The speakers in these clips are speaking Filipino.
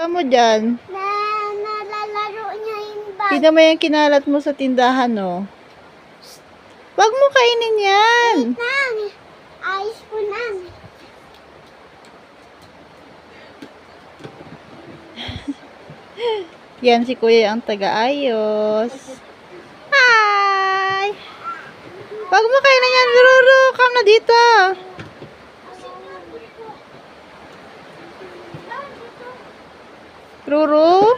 mo dyan? Nalalaro niya yung bag. Hindi naman yung kinalat mo sa tindahan, no? Wag mo kainin yan. Wait lang. Ayos ko na. Yan si kuya ang taga-ayos. Hi! Wag mo kainin yan, Ruru. Come na dito. Ruru?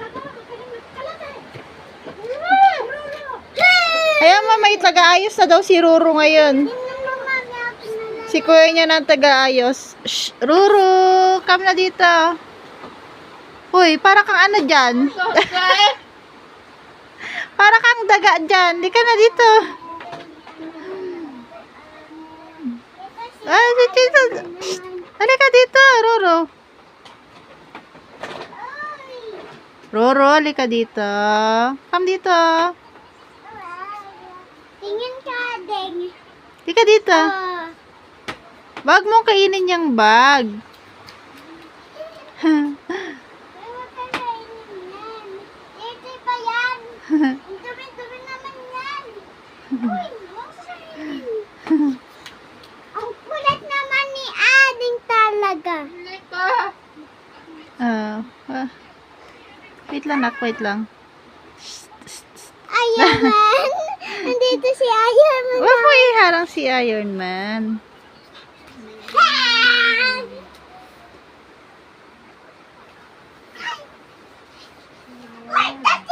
Ayan, may taga-ayos na daw si Ruru ngayon. Si kuya niya ng taga-ayos. Shh, Ruru, come na dito. Uy, para kang ano dyan? Para kang daga dyan. Di ka na dito. Ay, dito. Halika dito, Ruru. Ruru, halika dito. Come dito. Tingin ka, Deng. Halika dito. Wag mong kainin yung bag. Huwag ka kainin yan. Ito pa yan. Ang dumi-dumi naman yan. Uy, huwag ka kainin. Ang kulat naman ni Ading talaga. Wait lang, nak. Wait lang. Iron Man. Nandito si Iron Man. Wag mo iharang si Iron Man. Wait, that's